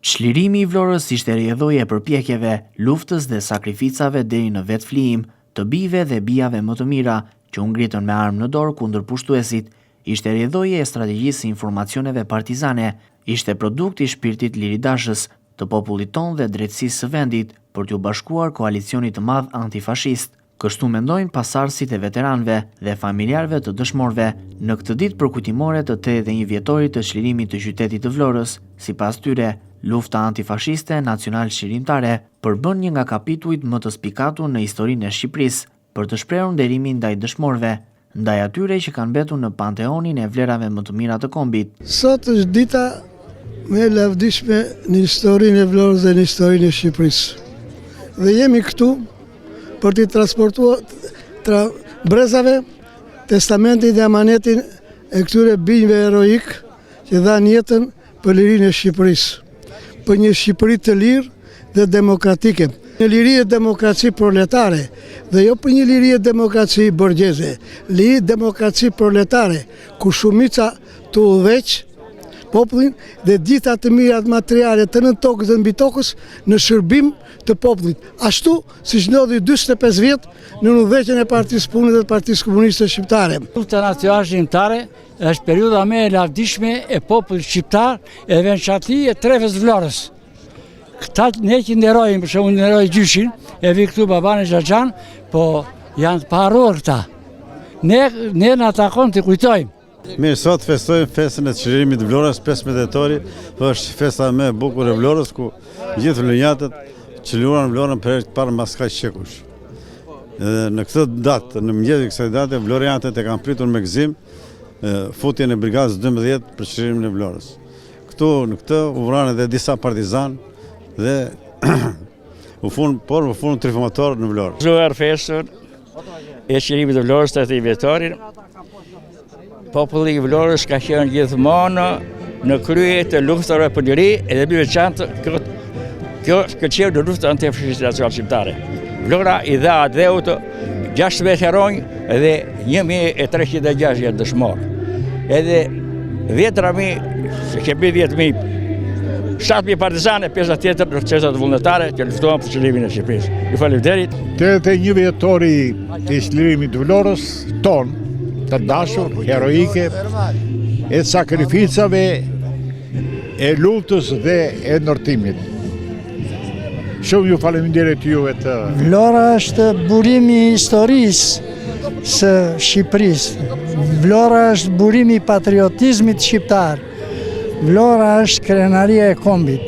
Çlirimi i Vlorës ishte rrjedhoje e përpjekjeve, luftës dhe sakrificave deri në vetë flijim të bijve dhe bijave më të mira që u ngritën me armë në dorë kundër pushtuesit. Ishte rrjedhoje e strategjisë së informacioneve partizane, ishte produkt i shpirtit liridashës të popullit tonë dhe drejtësisë së vendit për t'u bashkuar koalicionit të madh antifashist. Kështu mendojnë pasardhësit e veteranëve dhe familjarëve të dëshmorëve në këtë ditë përkujtimore të 81 vjetorit të çlirimit të qytetit të Vlorës. Sipas tyre, lufta antifashiste nacional çlirimtare përbën një nga kapitujt më të spikatur në historinë e Shqipërisë për të shprehur nderimin ndaj dëshmorëve, ndaj atyre që kanë mbetur në panteonin e vlerave më të mira të kombit. Sot është dita më e lavdishme në historinë e Vlorës dhe në historinë e Shqipërisë. Dhe jemi këtu për t'i transportuar brezave testamentin dhe amanetin e këtyre bijve heroik që dhanë jetën për lirinë e Shqipërisë, për një Shqipëri të lirë dhe demokratike, një liri e demokraci proletare dhe jo për një liri e demokraci borgjeze, liri demokraci proletare ku shumica të udhëheq popullin dhe dita të mirat materiale të nën tokës dhe mbi tokës në shërbim të popullit. Ashtu siç ndodhi 45 vjet në udhëheqjen e Partisë Punës dhe Partisë Komuniste Shqiptare. Lufta nacionale shqiptare është periudha më e lavdishme e popullit shqiptar e veçanti e trefës Vlorës. Këta ne që nderojmë, për shembull nderoj gjyshin, e vi këtu baban e Xhaxhan, po janë të paharruar këta. Ne na takon të kujtojmë. Mirë, sot festojmë festën e çlirimit të Vlorës, 15 dhjetori, është festa më e bukur e Vlorës ku gjithë vlonjatët çliruan Vlorën për herë të parë mbas kaq shekush. Në këtë datë, në mëngjesin e kësaj date, vlorjanët e kanë pritur me gëzim futjen e brigadës 12 për çlirimin e Vlorës. Këtu në këtë u vranë edhe disa partizan dhe u fun triumfator në Vlorë. Zuar festën e çlirimit të Vlorës 80 vjetorin. Populli i Vlorës ka qenë gjithmonë në krye të luftave për liri edhe më veçantë kjo ka qenë në luftën antifashiste nacionale shqiptare. Vlora i dha dheut 16 heronj dhe 1306 janë dëshmorë. Edhe 10.000, se kemi 10.000, 7.000 partizane, 50 tjetër në qeset vullnetare që luftuan për çlirimin e Shqipërisë. Ju faleminderit. 81 vjetori i çlirimit të Vlorës tonë, të dashur, heroike, e sakrificave, e luftës dhe e ndërtimit. Shumë ju faleminderit juve të... Vlora është burimi i historisë së Shqipërisë. Vlora është burimi i patriotizmit shqiptar. Vlora është krenaria e kombit.